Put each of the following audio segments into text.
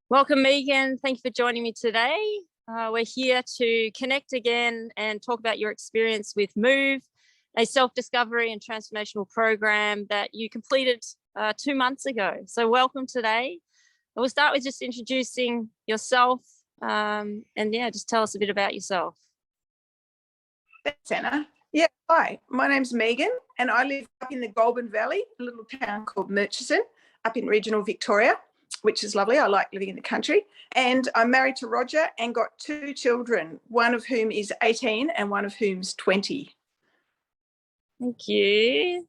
Welcome, Megan. Thank you for joining me today. We're here to connect again and talk about your experience with M.O.V.E, a self-discovery and transformational program that you completed 2 months ago. So welcome today. We'll start with just introducing yourself and just tell us a bit about yourself. Thanks, Anna. Yeah, hi, my name's Megan and I live up in the Goulburn Valley, a little town called Murchison, up in regional Victoria, which is lovely. I like living in the country. And I'm married to Roger and got 2 children, one of whom is 18 and one of whom's 20. Thank you.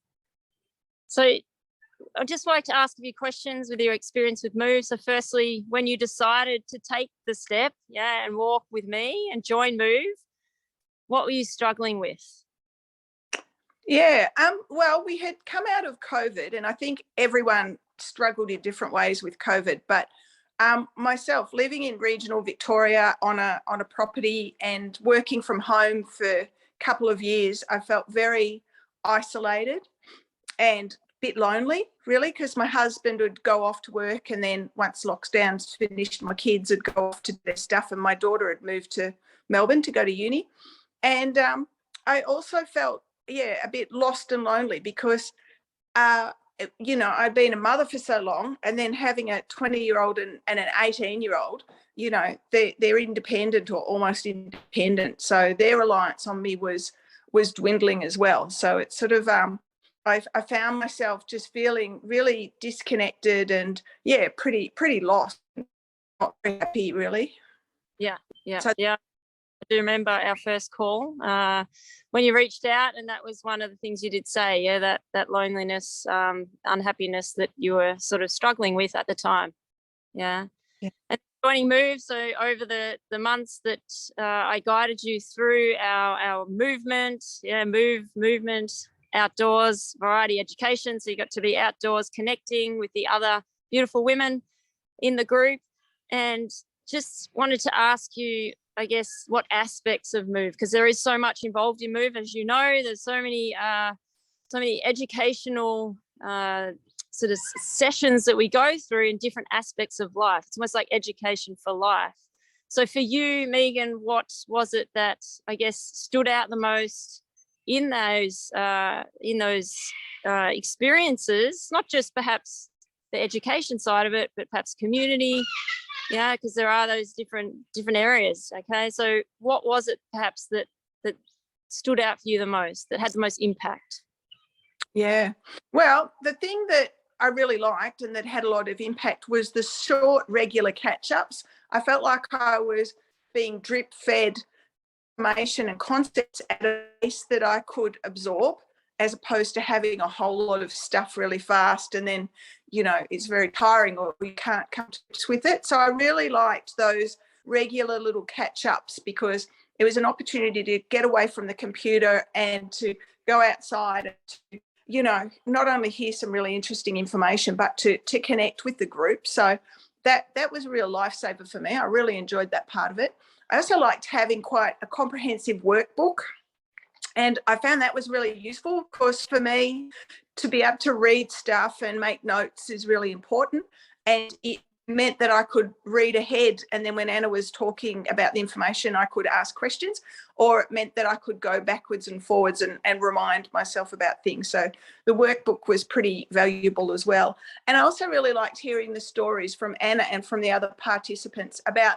So I'd just like to ask a few questions with your experience with M.O.V.E. So firstly, when you decided to take the step, and walk with me and join M.O.V.E, what were you struggling with? Yeah, well, we had come out of COVID and I think everyone struggled in different ways with COVID, but myself living in regional Victoria on a property and working from home for a couple of years, I felt very isolated and a bit lonely, really, because my husband would go off to work and then once lockdowns finished, my kids would go off to do their stuff and my daughter had moved to Melbourne to go to uni. And I also felt, a bit lost and lonely because, I'd been a mother for so long and then having a 20-year-old and an 18-year-old, they're independent or almost independent. So their reliance on me was dwindling as well. So it's sort of, I found myself just feeling really disconnected and, pretty lost, not very happy, really. Yeah. I do remember our first call when you reached out, and that was one of the things you did say, that loneliness, unhappiness that you were sort of struggling with at the time. And joining M.O.V.E, so over the months that I guided you through our movement, movement, outdoors, variety education, so you got to be outdoors connecting with the other beautiful women in the group, and just wanted to ask you, I guess, what aspects of M.O.V.E, because there is so much involved in M.O.V.E, as you know. There's so many educational sort of sessions that we go through in different aspects of life. It's almost like education for life. So for you, Megan, what was it that I guess stood out the most in those experiences? Not just perhaps the education side of it, but perhaps community. Because there are those different areas. Okay, so what was it perhaps that stood out for you the most, that had the most impact? Yeah, well, the thing that I really liked and that had a lot of impact was the short, regular catch-ups. I felt like I was being drip-fed information and concepts at a pace that I could absorb, as opposed to having a whole lot of stuff really fast and then, it's very tiring or we can't come to grips with it. So I really liked those regular little catch-ups because it was an opportunity to get away from the computer and to go outside and to, not only hear some really interesting information, but to connect with the group. So that was a real lifesaver for me. I really enjoyed that part of it. I also liked having quite a comprehensive workbook. And I found that was really useful. Of course, for me, to be able to read stuff and make notes is really important. And it meant that I could read ahead. And then when Anna was talking about the information, I could ask questions, or it meant that I could go backwards and forwards and remind myself about things. So the workbook was pretty valuable as well. And I also really liked hearing the stories from Anna and from the other participants about,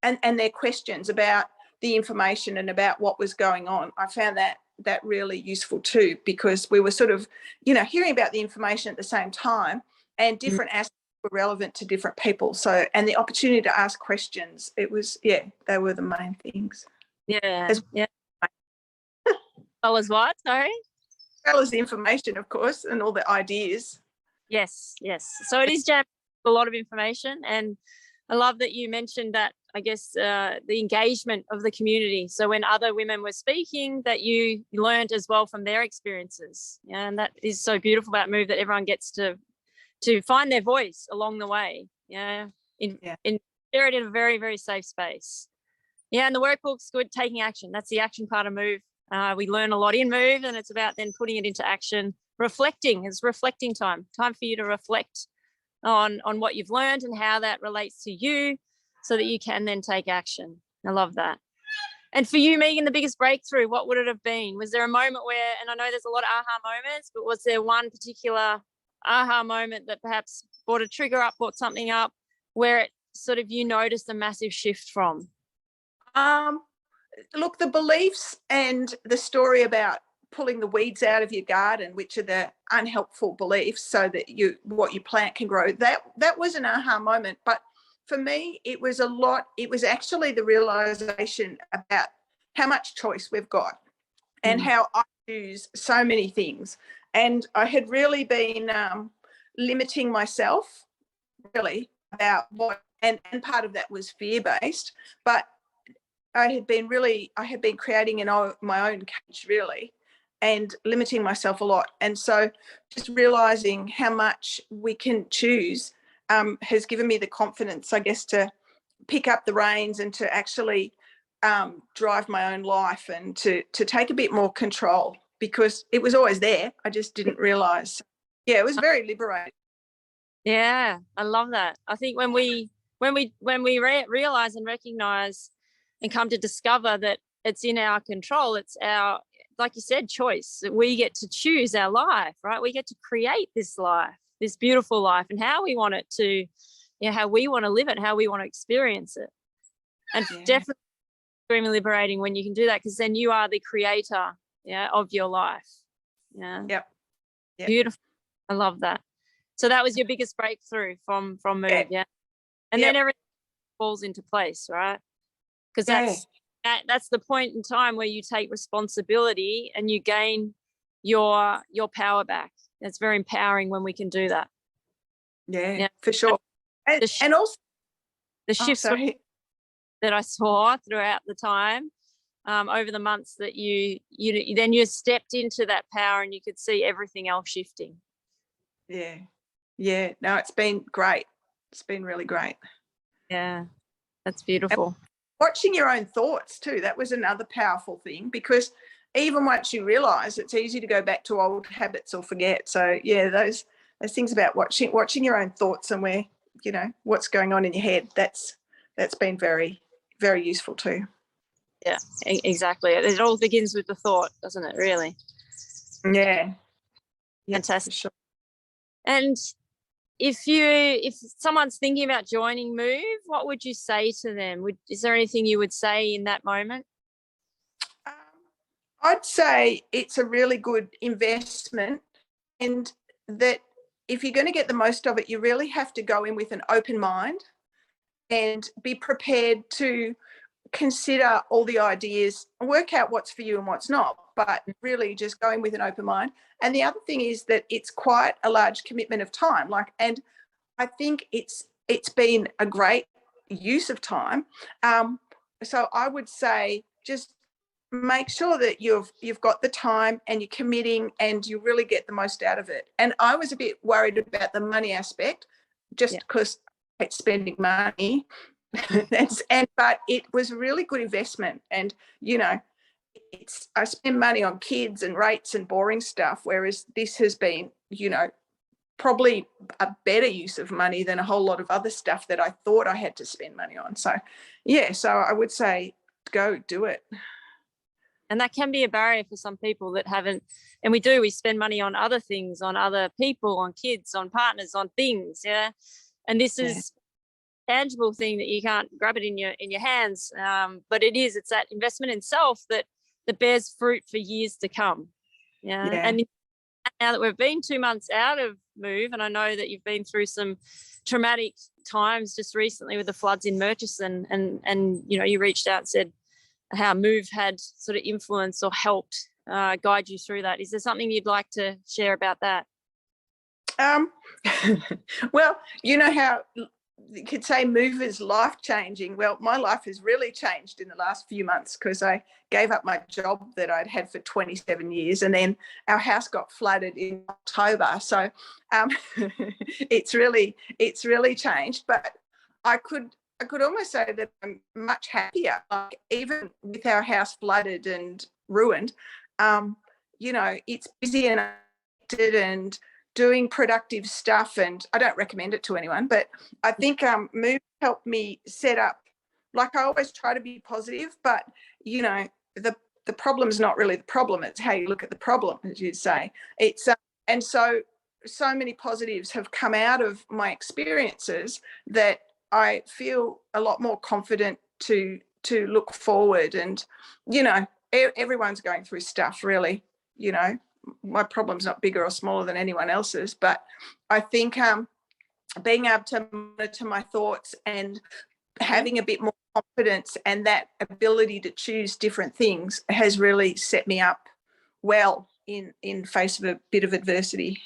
and their questions about the information and about what was going on. I found that really useful too, because we were sort of, hearing about the information at the same time, and different aspects were relevant to different people. So, and the opportunity to ask questions, it was, they were the main things. As well as what, sorry? As well as the information, of course, and all the ideas. Yes. So it is jammed with a lot of information, and I love that you mentioned that, I guess, the engagement of the community. So when other women were speaking, that you learned as well from their experiences. And that is so beautiful about M.O.V.E, that everyone gets to find their voice along the way. In share it in a very, very safe space. And the workbook's good, taking action. That's the action part of M.O.V.E. We learn a lot in M.O.V.E, and it's about then putting it into action. Reflecting is reflecting time for you to reflect on what you've learned and how that relates to you, so that you can then take action. I love that. And for you, Megan, the biggest breakthrough, what would it have been? Was there a moment where, and I know there's a lot of aha moments, but was there one particular aha moment that perhaps brought a trigger up, brought something up, where it sort of you noticed a massive shift from? Look, the beliefs and the story about pulling the weeds out of your garden, which are the unhelpful beliefs, so that what you plant can grow, that was an aha moment. But for me, it was actually the realization about how much choice we've got and how I choose so many things. And I had really been limiting myself, really, about what, and part of that was fear-based, but I had been creating my own cage, really, and limiting myself a lot. And so just realizing how much we can choose has given me the confidence, I guess, to pick up the reins and to actually drive my own life and to take a bit more control, because it was always there. I just didn't realize. Yeah, it was very liberating. Yeah, I love that. I think when we realize and recognize and come to discover that it's in our control, it's our, like you said, choice, that we get to choose our life, right? We get to create this life, this beautiful life, and how we want it to, how we want to live it, how we want to experience it. And definitely extremely liberating when you can do that, because then you are the creator, of your life. Yep. Beautiful. I love that. So that was your biggest breakthrough from M.O.V.E, and then everything falls into place, right? Because that's the point in time where you take responsibility and you gain your power back. It's very empowering when we can do that. Yeah, for sure. And also the shifts that I saw throughout the time, over the months that you stepped into that power, and you could see everything else shifting. Yeah. No, it's been great. It's been really great. Yeah, that's beautiful. And watching your own thoughts too, that was another powerful thing, because even once you realize, it's easy to go back to old habits or forget. So yeah, those things about watching your own thoughts and where, what's going on in your head, that's been very, very useful too. Yeah, exactly. It all begins with the thought, doesn't it, really? Yeah. Fantastic. Sure. And if someone's thinking about joining M.O.V.E, what would you say to them? Is there anything you would say in that moment? I'd say it's a really good investment, and that if you're going to get the most of it, you really have to go in with an open mind and be prepared to consider all the ideas, work out what's for you and what's not, but really just going with an open mind. And the other thing is that it's quite a large commitment of time. And I think it's been a great use of time. So I would say just make sure that you've got the time and you're committing and you really get the most out of it. And I was a bit worried about the money aspect, just because I hate spending money. But it was a really good investment. And I spend money on kids and rates and boring stuff, whereas this has been probably a better use of money than a whole lot of other stuff that I thought I had to spend money on. So I would say go do it. And that can be a barrier for some people that haven't, and we spend money on other things, on other people, on kids, on partners, on things. And this is tangible thing that you can't grab it in your hands, but it's that investment in self that bears fruit for years to come. And now that we've been 2 months out of M.O.V.E, and I know that you've been through some traumatic times just recently with the floods in Murchison, and you reached out and said how M.O.V.E had sort of influenced or helped guide you through that. Is there something you'd like to share about that? Well, how you could say M.O.V.E is life-changing. Well, my life has really changed in the last few months, because I gave up my job that I'd had for 27 years, and then our house got flooded in October. So it's really changed. But I could almost say that I'm much happier. Like, even with our house flooded and ruined, it's busy and active, and doing productive stuff, and I don't recommend it to anyone, but I think M.O.V.E helped me set up, like I always try to be positive, but you know, the problem's not really the problem, it's how you look at the problem, as you'd say. It's and so many positives have come out of my experiences that I feel a lot more confident to look forward. And you know, everyone's going through stuff, really. You know, my problem's not bigger or smaller than anyone else's, but I think being able to monitor my thoughts and having a bit more confidence and that ability to choose different things has really set me up well in face of a bit of adversity.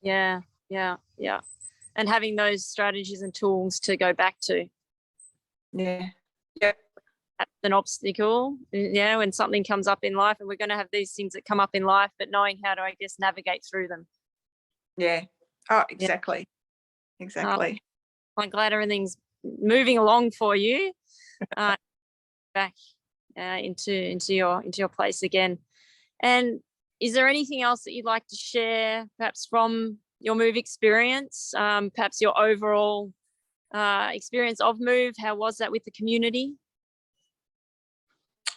Yeah. And having those strategies and tools to go back to. Yeah. That's an obstacle, when something comes up in life, and we're going to have these things that come up in life, but knowing how to, I guess, navigate through them. Yeah. Oh, exactly. Yeah. Exactly. I'm glad everything's moving along for you. Back into your place again. And is there anything else that you'd like to share, perhaps from your M.O.V.E experience, perhaps your overall experience of M.O.V.E? How was that with the community?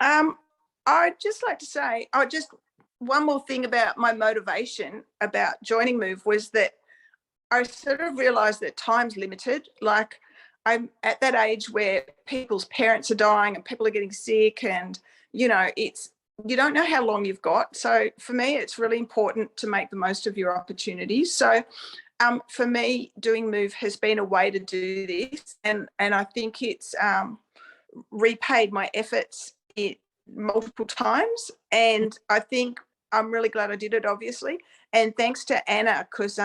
I'd just like to say, one more thing about my motivation about joining M.O.V.E was that I sort of realised that time's limited. Like, I'm at that age where people's parents are dying and people are getting sick, and you know, you don't know how long you've got. So for me, it's really important to make the most of your opportunities. So for me, doing M.O.V.E has been a way to do this, and I think it's repaid my efforts multiple times, and I think I'm really glad I did it, obviously. And thanks to Anna, because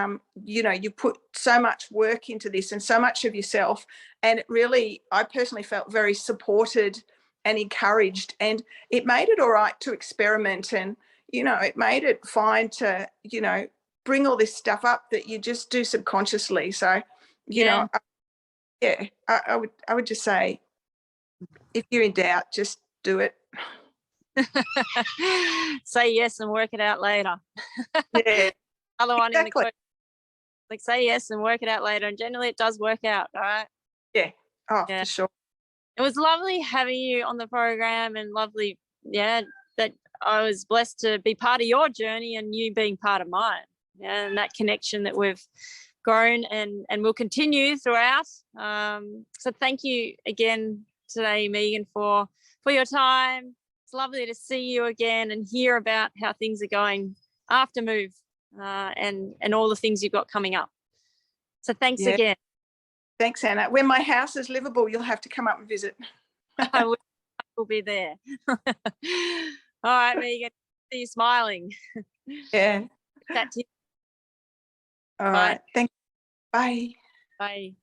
you know, you put so much work into this and so much of yourself, and it really, I personally felt very supported and encouraged, and it made it all right to experiment, and you know, it made it fine to, you know, bring all this stuff up that you just do subconsciously. So you know, I would just say, if you're in doubt, just do it. Say yes and work it out later. Yeah. Other one exactly. in the quote, like, say yes and work it out later, and generally it does work out. All right. Yeah. Oh, yeah. For sure. It was lovely having you on the program, and lovely, that I was blessed to be part of your journey and you being part of mine. And that connection that we've grown and will continue throughout. So thank you again today, Megan, for your time. It's lovely to see you again and hear about how things are going after M.O.V.E and all the things you've got coming up. So thanks again. Thanks, Anna. When my house is livable, you'll have to come up and visit. I will be there. All right, Megan. See you smiling. Yeah. Chat to you. All right. Thanks. Bye. Bye.